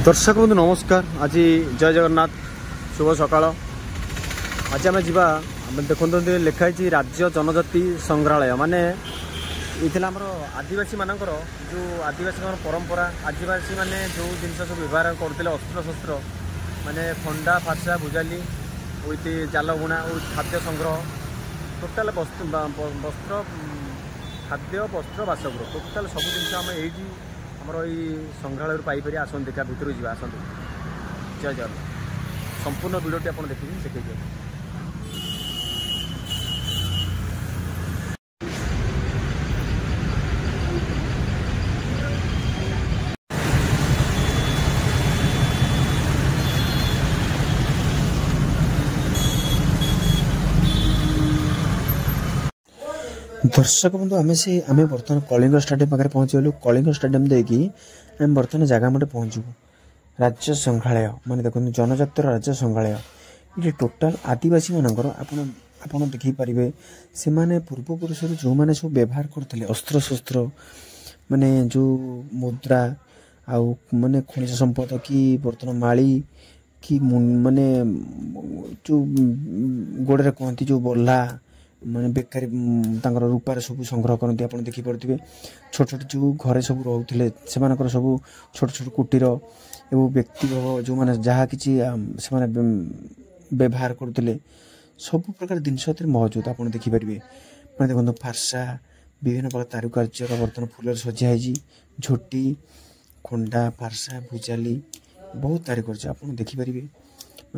दर्शक बंधु नमस्कार। आज जय जगन्नाथ शुभ सकाळ। आज आम जा देखते लिखाई राज्य जनजाति संग्रहालय माने ये आमर आदिवासी मानकर जो आदिवासी परंपरा आदिवासी माने जो जिनस सब व्यवहार करते अस्त्र शस्त्र माने फंडा फार्सा भुजाली विथ जाल बुणा खाद्य संग्रह टोटाल वस्त्र खाद्य वस्त्र बासगृह टोटाल सब जिन आम ये आमर ये संग्रहालय पाइपर आसन देखा भितर जी आसतु। जय जगन्नाथ। संपूर्ण वीडियोटी आप देखिए देखिए। दर्शक बंधु आम बर्तमान कलिंग स्टेडियम पाखे पहुँचलु। कलिंग स्टेडियम देखिए आम बर्तमान जगह मटे पहुँचू राज्य संग्रहालय माने देखो जनजातिर राज्य संग्रहालय। ये टोटाल आदिवासी मानकर आपण देखी पारे से माने पूर्वपुरुष जो मैंने सब व्यवहार करते अस्त्र शस्त्र माने जो मुद्रा आउ माने खनिज संपद कि बर्तमान माली कि माने जो गोड़े कहती जो बल्ला माने बेकारी रूपार सब संग्रह करती आप देखिपे। छोट छोट जो घरे सब रोते से सब छोट छोट कुटीर एवं व्यक्ति जो मैंने जहाँ कि व्यवहार करते सब प्रकार जिनस मौजूद आप देखिपारे। मैंने देखो फार्सा विभिन्न प्रकार तारुकार्य बर्तमान फूल सजाई झोटी खंडा फार्सा भुजाली बहुत तारुकार्य आप देखिपारे।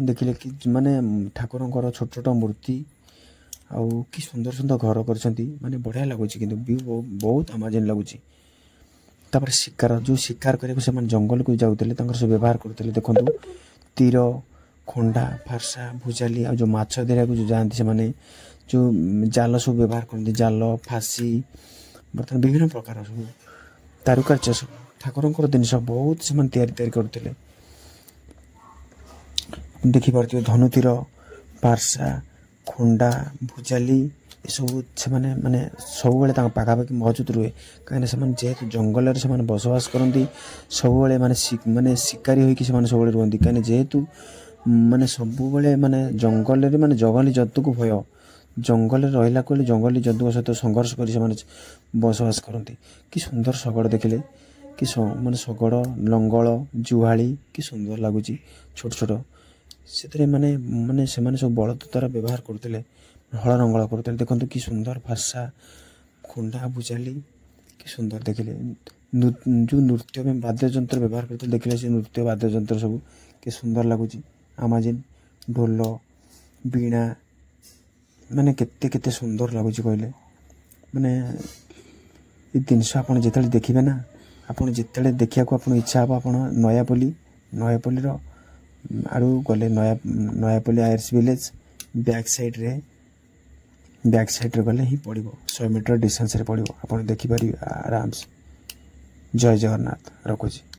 देखिले कि माने ठाकुर छोट छोट मूर्ति आउ कि सुंदर सुंदर घर कर माने बढ़िया लगुच कि बहुत अमेजिंग लगुच। तापर शिकार जो शिकार करने से जंगल को जाते सब व्यवहार करते देखो तीर खंडा फार्सा भुजाली आ जो माछ धरिया जो जाती से जो जाल सब व्यवहार करते जाल फासी बर्तमान विभिन्न प्रकार सब तारुकार्य सब ठाकुर जिन बहुत से तैयारी करते देखिपे। धनु तीर फार्सा खंडा भुजाली सब से माने सब पाखापाखि मौजूद रुए कहीं जेहेतु जंगल से बसवास करती सब माने शिकारी होगी सब रुहति कहीं जेहेतु माने सब माने जंगल माने जंगली जंतु को भय जंगल रहा को जंगली जंतु सहित संघर्ष कर बसवास करती। कि सुंदर शगड़ देखिले कि माने शगड़ लंगल जुहाली कि सुंदर लगुच छोट छोट से माने माने से सब बलद द्वारा व्यवहार करते हल रंगल करते देखो कि सुंदर फार्सा खंडा भुजाली कि सुंदर देखिले। जो नृत्य में वाद्य यंत्र व्यवहार करते देखिले से नृत्य वाद्य यंत्र सब कि सुंदर लगुच आमाजिन ढोल बीणा माने केते केते सुंदर लगुच कहले माने ये जिनस आप जिते देखिए ना आप जिते देखा आप इच्छा हम आप नयापल्ली आड़ू गले Nayapalli Aires village back side रे गले ही पड़ो 100 मीटर डिस्टेंस रे पड़ो आप देखिपारे आराम से। जय जगन्नाथ रखुची।